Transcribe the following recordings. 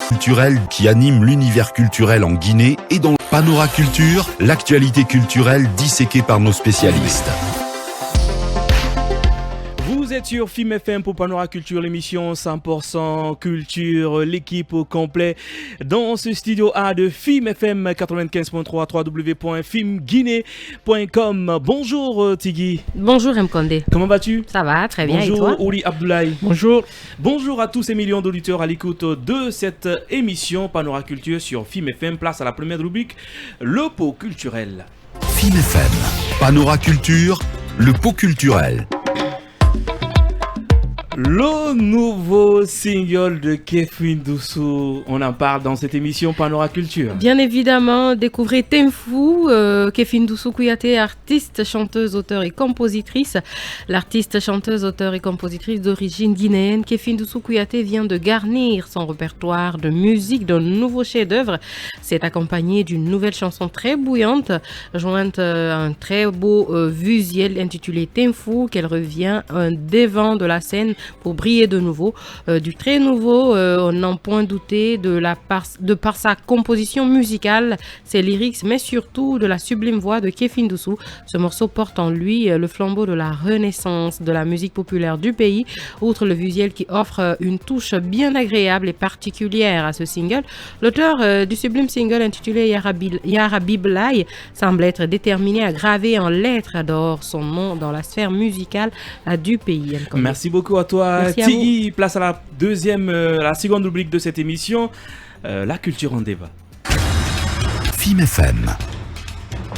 culturel qui anime l'univers culturel en Guinée et dans Panorama Culture, l'actualité culturelle disséquée par nos spécialistes. Vous êtes sur Film FM pour Panorama Culture, l'émission 100% culture, l'équipe au complet dans ce studio A de Film FM 95.3 www.filmguinée.com. Bonjour Tigui. Bonjour Mkonde. Comment vas-tu? Ça va, très bien. Bonjour, et toi? Ouli Abdoulaye. Bonjour. Bonjour à tous ces millions d'auditeurs à l'écoute de cette émission Panorama Culture sur Film FM. Place à la première rubrique, le pot culturel. Film FM, Panorama Culture, le pot culturel. Le nouveau single de Kefwin Doussou, on en parle dans cette émission Panorama Culture. Bien évidemment, découvrez Temfou, Kefwin Doussou Kouyaté, artiste, chanteuse, auteure et compositrice. L'artiste, chanteuse, auteure et compositrice d'origine guinéenne, Kefwin Doussou Kouyaté vient de garnir son répertoire de musique d'un nouveau chef-d'œuvre. C'est accompagné d'une nouvelle chanson très bouillante, jointe à un très beau visuel intitulé Temfou, qu'elle revient devant de la scène pour briller de nouveau. Du très nouveau, on n'en point douté de par sa composition musicale, ses lyrics, mais surtout de la sublime voix de Kefwin Doussou. Ce morceau porte en lui le flambeau de la renaissance de la musique populaire du pays. Outre le visuel qui offre une touche bien agréable et particulière à ce single, l'auteur du sublime single intitulé Yarabi Blay semble être déterminé à graver en lettres d'or son nom dans la sphère musicale du pays. Merci beaucoup à toi. Tigui, place à la seconde rubrique de cette émission, la culture en débat. Film FM,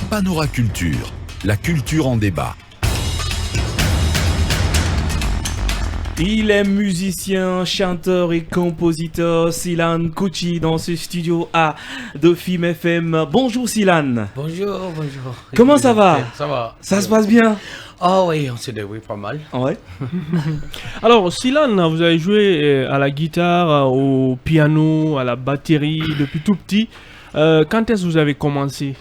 Panorama Culture, la culture en débat. Il est musicien, chanteur et compositeur, Silan Kouchi, dans ce studio A de Film FM. Bonjour Silan. Bonjour. Comment ça va? Ça va. Ça se passe bien? Ah oui, on s'est débrouillé pas mal. Ouais. Alors, Silan, vous avez joué à la guitare, au piano, à la batterie depuis tout petit. Quand est-ce que vous avez commencé?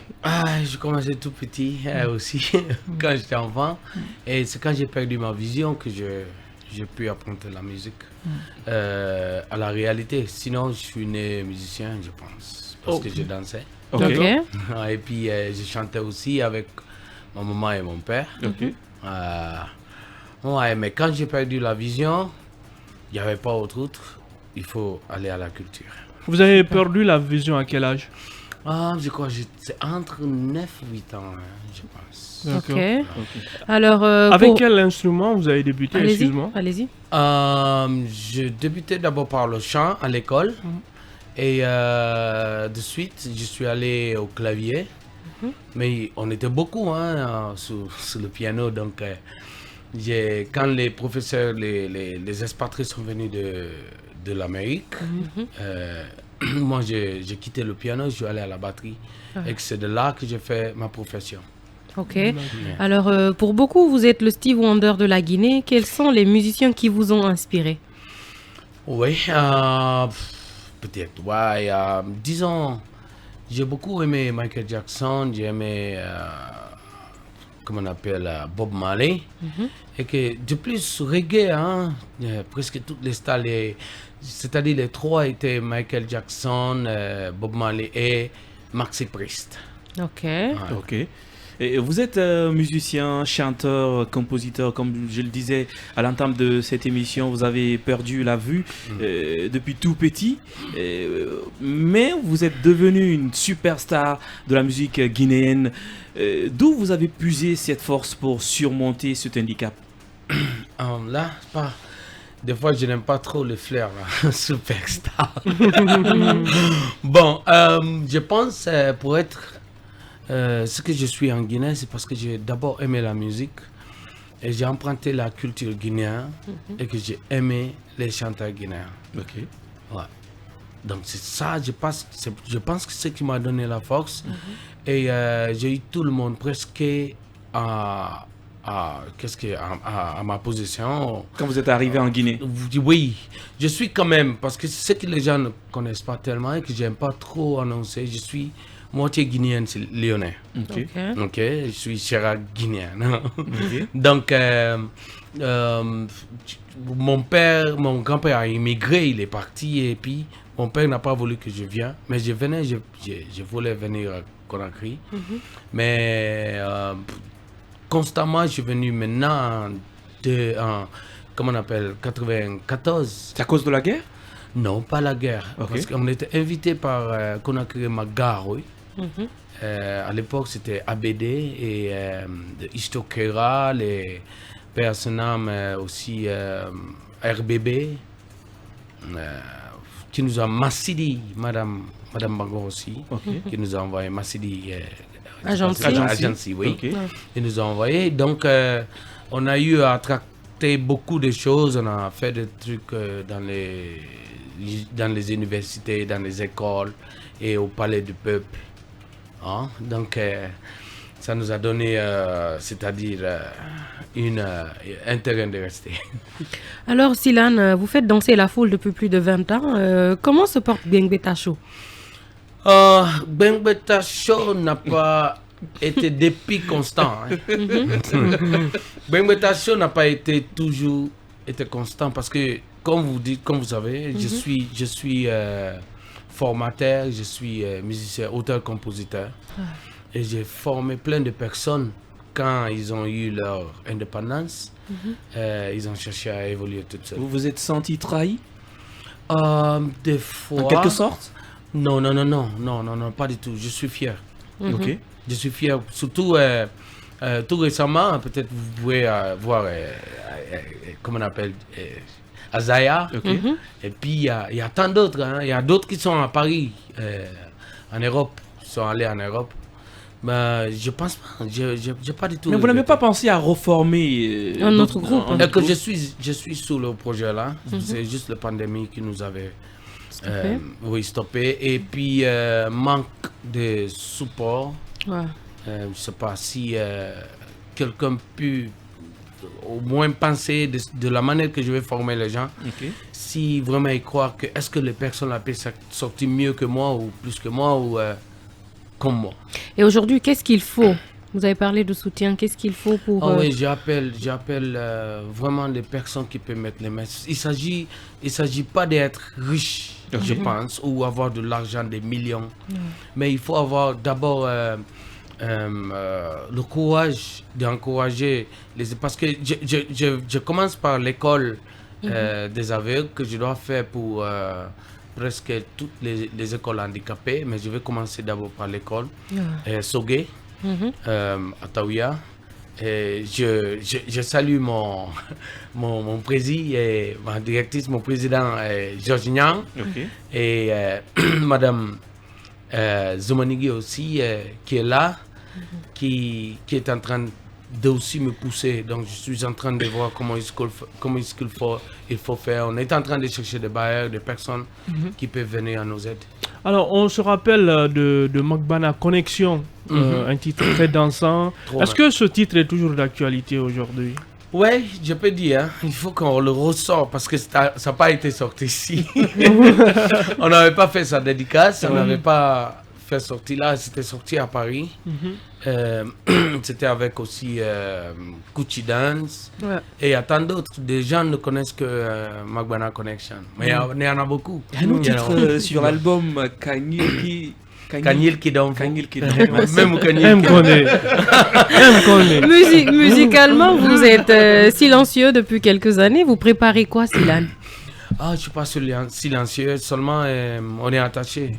J'ai commencé tout petit aussi, quand j'étais enfant. Et c'est quand j'ai perdu ma vision que j'ai pu apprendre la musique à la réalité. Sinon, je suis né musicien, je pense, parce que je dansais. Okay. Et puis, je chantais aussi avec ma maman et mon père. Okay. Ouais, mais quand j'ai perdu la vision, il n'y avait pas autre route. Il faut aller à la culture. Vous avez perdu la vision à quel âge? Je crois que c'est entre 9 et 8 ans, je pense. Ok. Alors, avec quel instrument vous avez débuté? Excuse-moi. Allez-y. Je débutais d'abord par le chant à l'école. Et de suite, je suis allé au clavier. Mais on était beaucoup sur le piano. Donc, quand les professeurs, les expatriés sont venus de l'Amérique, moi, j'ai quitté le piano, je suis allé à la batterie. Et c'est de là que j'ai fait ma profession. Ok. Alors, pour beaucoup, vous êtes le Steve Wonder de la Guinée. Quels sont les musiciens qui vous ont inspiré? Oui, peut-être. Ouais, disons, j'ai beaucoup aimé Michael Jackson, j'ai aimé, comment on appelle, Bob Marley. Et que de plus, reggae, presque toutes les styles, c'est-à-dire les trois étaient Michael Jackson, Bob Marley et Maxi Priest. Ok. Ok. Et vous êtes musicien, chanteur, compositeur, comme je le disais à l'entame de cette émission, vous avez perdu la vue depuis tout petit, mais vous êtes devenu une superstar de la musique guinéenne. D'où vous avez puisé cette force pour surmonter cet handicap? Là, des fois, je n'aime pas trop le flair, superstar. Bon, je pense pour être ce que je suis en Guinée, c'est parce que j'ai d'abord aimé la musique et j'ai emprunté la culture guinéenne et que j'ai aimé les chanteurs guinéens. Ok. Ouais. Donc c'est ça, je pense que c'est ce qui m'a donné la force. Et j'ai eu tout le monde presque à ma position. Quand vous êtes arrivé en Guinée? Oui, je suis quand même, parce que c'est ce que les gens ne connaissent pas tellement et que j'aime pas trop annoncer, je suis moitié guinéen, c'est lyonnais. Ok. Ok, je suis Chera guinéen. Ok. Donc, mon grand-père a immigré, il est parti et puis mon père n'a pas voulu que je vienne. Mais je voulais venir à Conakry. Mais constamment, je suis venu maintenant comment on appelle, 94. C'est à cause de la guerre? Non, pas la guerre. Ok. Parce qu'on était invité par Conakry Magaroui. À l'époque, c'était ABD et Istokera, les personnes aussi RBB, qui nous a Massidi, Madame Bango aussi, qui nous a envoyé Massidi. Agency, oui. Ok. Ils nous ont envoyé. Donc, on a eu à tracter beaucoup de choses. On a fait des trucs dans les universités, dans les écoles et au palais du peuple. Hein? Donc, ça nous a donné, c'est-à-dire, un terrain de rester. Alors, Silan, vous faites danser la foule depuis plus de 20 ans. Comment se porte Bengbeta Show? Bengbeta Show n'a pas été depuis constant. Bengbeta Show n'a pas été toujours constant parce que, comme vous savez, je suis formateur, je suis musicien, auteur-compositeur. Et j'ai formé plein de personnes quand ils ont eu leur indépendance. Ils ont cherché à évoluer tout seuls. Vous vous êtes senti trahi? Des fois. En quelque sorte? Non, pas du tout. Je suis fier. Ok. Je suis fier. Surtout, tout récemment, peut-être vous pouvez voir, comment on appelle, Azaya. Ok. Et puis, il y a tant d'autres. Hein. Il y a d'autres qui sont à Paris, en Europe. Ils sont allés en Europe. Mais je pense pas. J'ai pas du tout. Mais vous n'avez pas pensé à reformer un autre groupe? Et que je suis sur le projet là. C'est juste la pandémie qui nous avait stoppé. Et puis, manque de support. Ouais. Je ne sais pas si quelqu'un peut au moins penser de la manière que je vais former les gens. Ok. Si vraiment ils croient que est-ce que les personnes peuvent sortir mieux que moi ou plus que moi ou comme moi. Et aujourd'hui, qu'est-ce qu'il faut? Vous avez parlé de soutien. Qu'est-ce qu'il faut pour... Oui, j'appelle vraiment les personnes qui peuvent mettre les mains. Il s'agit pas d'être riche, je pense, ou avoir de l'argent, des millions. Mais il faut avoir d'abord le courage d'encourager les... Parce que je commence par l'école des aveugles que je dois faire pour presque toutes les écoles handicapées. Mais je vais commencer d'abord par l'école Sogué. À Taouia. Et je salue mon président et ma directrice, mon président Georges Niang. Ok. Et Madame Zomanigui aussi qui est là, qui est en train de aussi me pousser. Donc je suis en train de voir comment il faut faire. On est en train de chercher des bailleurs, des personnes qui peuvent venir à nos aides. Alors, on se rappelle de Magbana Connexion, un titre très dansant. Est-ce que ce titre est toujours d'actualité aujourd'hui? Ouais, je peux dire, hein, il faut qu'on le ressort parce que ça n'a pas été sorti ici. On n'avait pas fait sa dédicace, on n'avait pas fait sortir là, c'était sorti à Paris. C'était avec aussi Kuchi Dance. Et il y a tant d'autres. Des gens ne connaissent que Magbana Connection. Mais il y en a beaucoup. Il y a un autre titre sur l'album Kanyil qui donne. Même Kanyil. Musicalement, vous êtes silencieux depuis quelques années. Vous préparez quoi, Silan? Je ne suis pas silencieux, seulement on est attaché.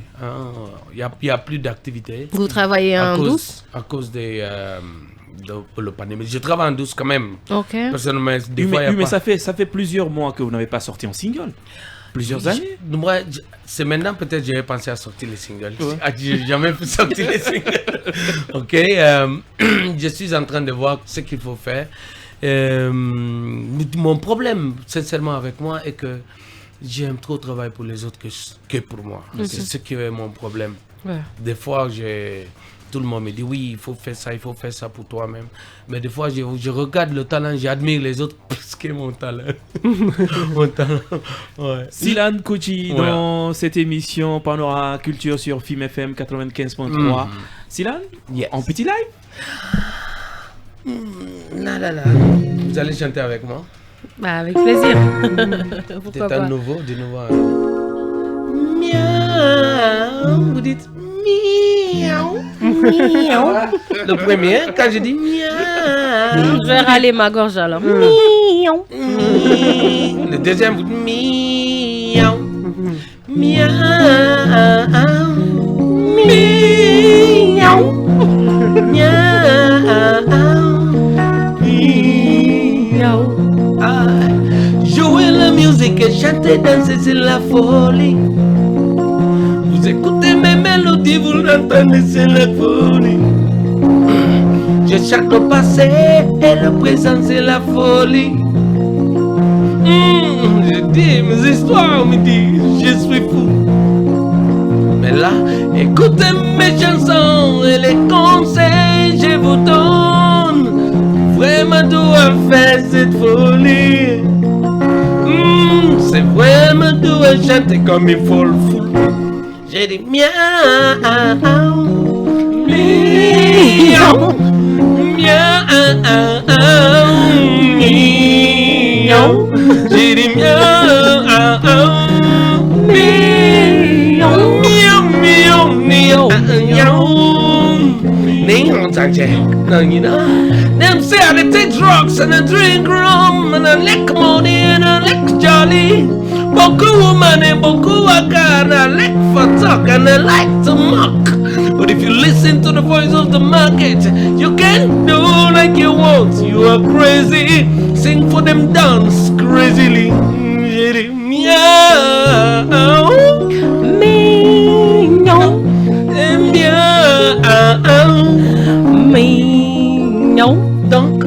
Il n'y a plus d'activité. Vous travaillez en douce? À cause de la pandémie. Je travaille en douce quand même. Ok. Personnellement, des fois, mais ça fait plusieurs mois que vous n'avez pas sorti en single. Plusieurs années. Moi, c'est maintenant peut-être que j'ai pensé à sortir les singles. J'ai jamais sorti les singles. Ok. Je suis en train de voir ce qu'il faut faire. Mon problème, sincèrement, avec moi, est que j'aime trop travailler pour les autres que pour moi. C'est ce qui est mon problème. Des fois, tout le monde me dit oui, il faut faire ça pour toi-même. Mais des fois, je regarde le talent, j'admire les autres parce que mon talent. Mon talent. Ouais. Silan Kouchi Voilà. dans cette émission Panorama Culture sur Film FM 95.3. Silan, Yes. en petit live. Là. Vous allez chanter avec moi? Bah, avec plaisir. Pourquoi C'est pas. un nouveau, de nouveau. Miaou. Vous dites miaou. Miaou. Le premier, quand je dis miaou. Je vais râler ma gorge alors. Le deuxième, vous dites miaou. Miaou. Miaou. Miaou. Jouer la musique et chanter, danser, c'est la folie. Vous écoutez mes mélodies, vous l'entendez, c'est la folie. Je chante le passé et le présent, c'est la folie. Je dis mes histoires, on me dit, je suis fou. Mais là, écoutez mes chansons et les conseils je vous donne. Vraiment doit faire cette folie. C'est vraiment doit chanter comme il faut le fou. J'ai dit miaou, miaou, miaou. J'ai dit miaou, miaou, miaou, miaou. You know, them say I take drugs and I drink rum and I lick money and I lick jolly. Beaucoup woman and beaucoup waka and I like for talk and I like to mock. But if you listen to the voice of the market, you can't do like you want. You are crazy. Sing for them, dance crazily. Meow, Mignon, mignon. Donc,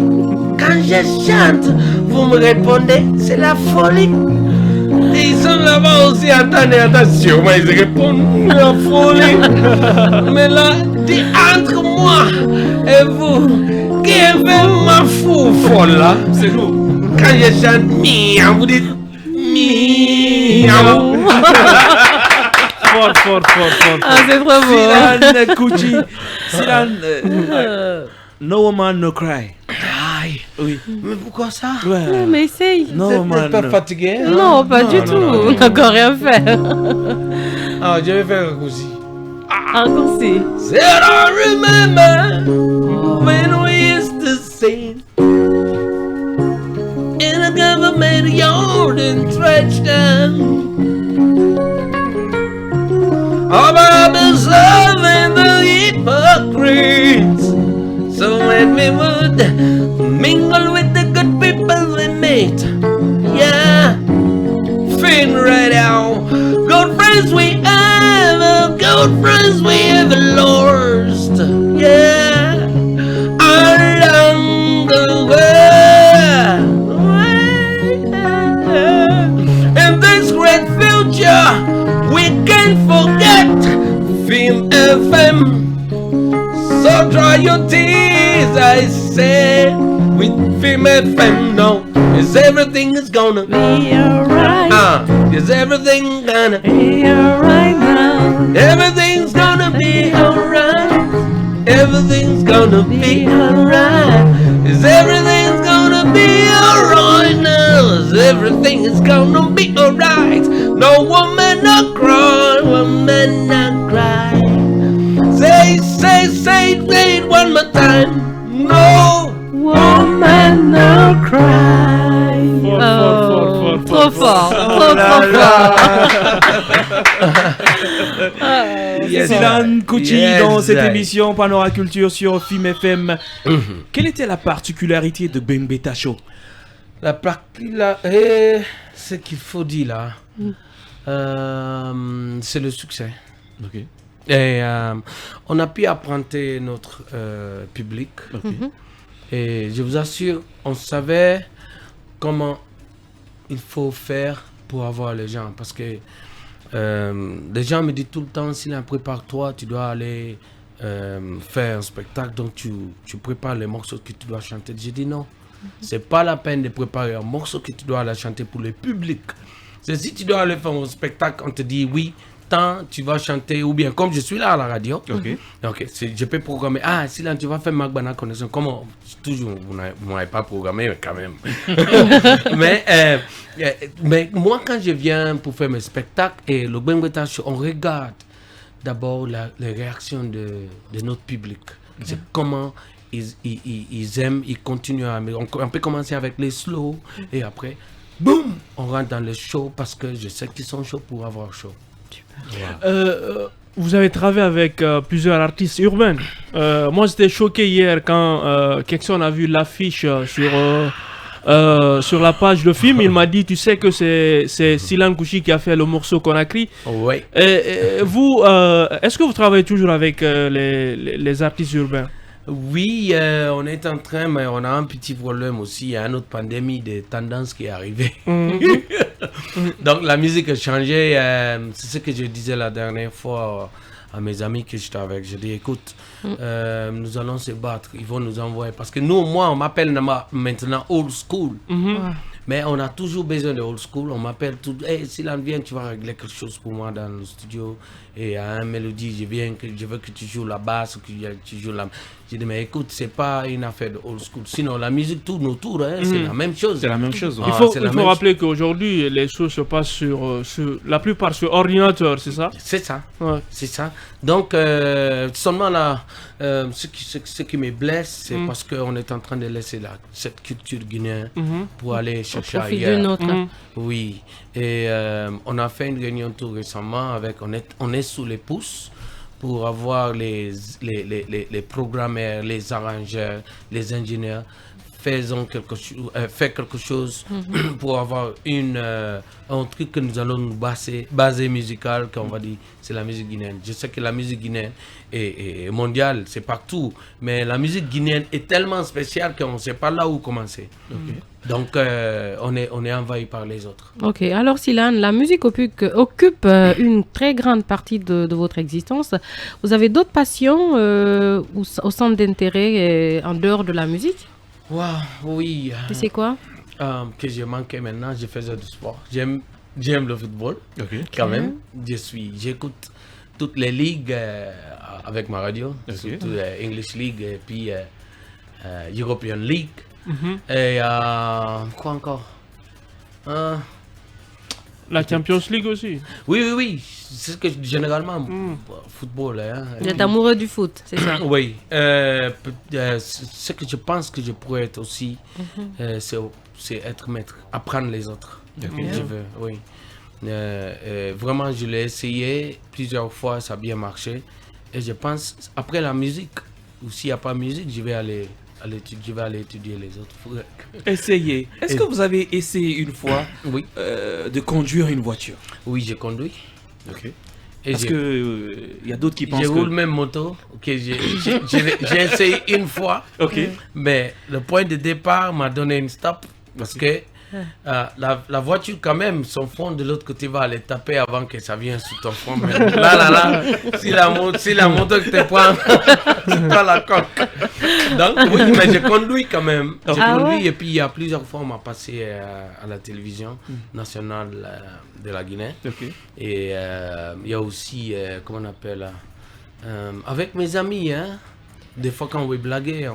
quand je chante, vous me répondez, c'est la folie. Et ils sont là-bas aussi, attendez, attention, moi ils répondent, la folie. Mais là, dis entre moi et vous, qui est vraiment fou, folle là? C'est nous. Quand je chante miaou, vous dites miaou. Fort. Ah, c'est trop beau. Silan Kouchi. Silan, no woman, no cry. Aïe, Oui. mais pourquoi ça? Ouais. Mais essaye. No Vous woman. n'êtes pas no. fatigué? Hein? Non, pas du tout. On n'a encore rien fait. Ah, je vais faire un raccourci. Raccourci. Said I remember when we used to sing in a government yard in Trenchtown. About observing the hypocrites. So when we would mingle with the good people we meet, yeah, fin right out. Good friends we ever, good friends we ever lost, yeah, along the way. In this great future, we can't forget Film FM. So dry your tears, I say, with Film FM, no, is everything is gonna Be alright. is everything gonna Be alright now. everything's gonna be alright. Everything's gonna be alright. Is everything's gonna be alright now? Is everything is gonna be alright? No woman no cry, woman no cry. Say it one more time. No Woman, no cry. Fort. Trop fort. Yes. Silan Kouchi Yes, dans cette I. émission Panorama Culture sur Film FM. Quelle était la particularité de Bembeta Show? La plaque là, ce qu'il faut dire là, c'est le succès. Ok. Et on a pu apprendre notre public. Et je vous assure, on savait comment il faut faire pour avoir les gens. Parce que les gens me disent tout le temps, Silan, prépare-toi, tu dois aller faire un spectacle, donc tu prépares les morceaux que tu dois chanter. J'ai dit non, c'est pas la peine de préparer un morceau que tu dois aller chanter pour le public. C'est si tu dois aller faire un spectacle, on te dit oui, tant tu vas chanter, ou bien comme je suis là à la radio, donc je peux programmer. Ah, si là tu vas faire Magbana Connexion, comment toujours vous m'avez pas programmé, mais quand même. mais moi quand je viens pour faire mes spectacles et le Bengweta Show, on regarde d'abord les réactions de notre public. C'est comment ils aiment, ils continuent à aimer. On peut commencer avec les slow et après, boum, on rentre dans le show parce que je sais qu'ils sont chauds pour avoir chaud. Vous avez travaillé avec plusieurs artistes urbains. Moi, j'étais choqué hier quand quelqu'un a vu l'affiche sur la page de film. Il m'a dit, tu sais que c'est Silan Kouchi qui a fait le morceau Conakry. Oui. Vous, est-ce que vous travaillez toujours avec les artistes urbains? Oui, on est en train, mais on a un petit problème aussi. Il y a une autre pandémie de tendance qui est arrivée. Donc la musique a changé. C'est ce que je disais la dernière fois à mes amis que j'étais avec. Je dis, écoute, nous allons se battre. Ils vont nous envoyer. Parce que nous, moi, on m'appelle maintenant old school. Mais on a toujours besoin de old school. On m'appelle tout. Hey, Silan, viens, tu vas régler quelque chose pour moi dans le studio. Et à un mélodie, je veux que tu joues la basse, que tu joues la. J'ai dit, mais écoute, c'est pas une affaire de old school. Sinon, la musique tourne autour, hein, c'est la même chose. C'est la même chose. Il faut rappeler qu'aujourd'hui, les choses se passent sur la plupart sur ordinateur, c'est ça? C'est ça. Ouais. C'est ça. Donc, seulement là, ce qui me blesse, c'est parce qu'on est en train de laisser cette culture guinéenne pour aller chercher ailleurs. Oui. Et on a fait une réunion tout récemment avec, on est sous les pouces pour avoir les programmeurs, les arrangeurs, les ingénieurs. Faisons faire quelque chose pour avoir un truc que nous allons nous baser musical, qu'on va dire, c'est la musique guinéenne. Je sais que la musique guinéenne est mondiale, c'est partout, mais la musique guinéenne est tellement spéciale qu'on ne sait pas là où commencer. Donc, on est envahi par les autres. Ok, alors Silan, la musique occupe une très grande partie de votre existence. Vous avez d'autres passions au centre d'intérêt en dehors de la musique? Wow, oui. Et c'est quoi? Que j'ai manqué maintenant, je faisais du sport. J'aime le football, quand même. J'écoute toutes les ligues avec ma radio, surtout English League et puis European League. Et quoi encore? La Champions League aussi. Oui. C'est ce que généralement, football. Hein, Vous êtes amoureux du foot, c'est ça? Oui. Ce que je pense que je pourrais être aussi, c'est être maître, apprendre les autres. Je veux, oui. Vraiment, je l'ai essayé plusieurs fois, ça a bien marché. Et je pense, après la musique, ou s'il n'y a pas de musique, je vais aller étudier les autres. Essayez. Est-ce que vous avez essayé une fois de conduire une voiture? Oui, j'ai conduit. Ok. Parce que il y a d'autres qui pensent que... J'ai roule même moto. J'ai essayé une fois. Mais le point de départ m'a donné une stop. Parce que la voiture, quand même, son front de l'autre côté va aller taper avant que ça vienne sur ton front. Mais là, si la moto que te prend, c'est pas la coque. Donc, oui, mais j'ai conduit quand même. J'ai conduit et puis il y a plusieurs fois, on m'a passé à la télévision nationale de la Guinée. Et il y a aussi, comment on appelle, avec mes amis, hein, des fois quand on veut blaguer,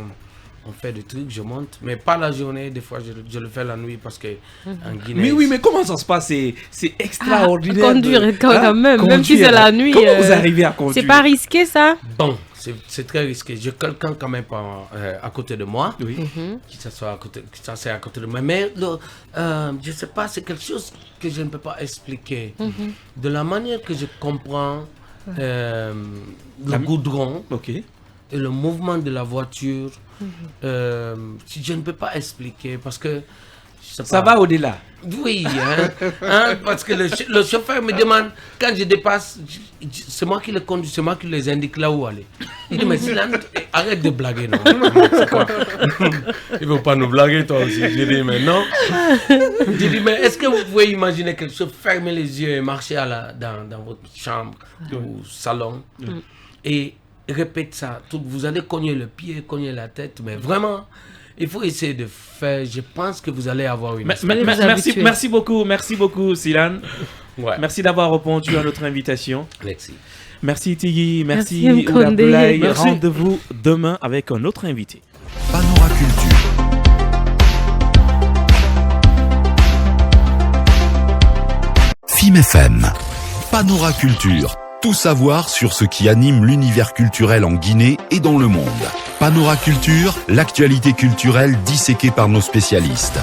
on fait des trucs, je monte, mais pas la journée, des fois je le fais la nuit parce que en Guinée... Mais oui, mais comment ça se passe? C'est extraordinaire. Conduire quand même si c'est la nuit. Comment vous arrivez à conduire? C'est pas risqué ça? Bon, c'est très risqué. J'ai quelqu'un quand même à côté de moi, qui s'assoit à côté de moi, mais je sais pas, c'est quelque chose que je ne peux pas expliquer. De la manière que je comprends le goudron, et le mouvement de la voiture, je ne peux pas expliquer parce que... Ça va au-delà. Oui, parce que le chauffeur me demande, quand je dépasse, c'est moi qui le conduis, c'est moi qui les indique là où aller. Il dit, mais Silan, arrête de blaguer, non. C'est quoi? Il ne faut pas nous blaguer, toi aussi. Je dis, mais non. Je dis, mais est-ce que vous pouvez imaginer quelque chose, fermer les yeux et marcher dans votre chambre ou salon et répète ça. Vous allez cogner le pied, cogner la tête, mais vraiment, il faut essayer de faire. Je pense que vous allez avoir une expérience. Merci beaucoup, Silan. Ouais. Merci d'avoir répondu à notre invitation. Merci. Merci Tigui, merci Merci, Oula Mkondé. Boulaye. Merci. Rendez-vous demain avec un autre invité. Panora Culture. FIM FM. Panora Culture. Tout savoir sur ce qui anime l'univers culturel en Guinée et dans le monde. Panora Culture, l'actualité culturelle disséquée par nos spécialistes.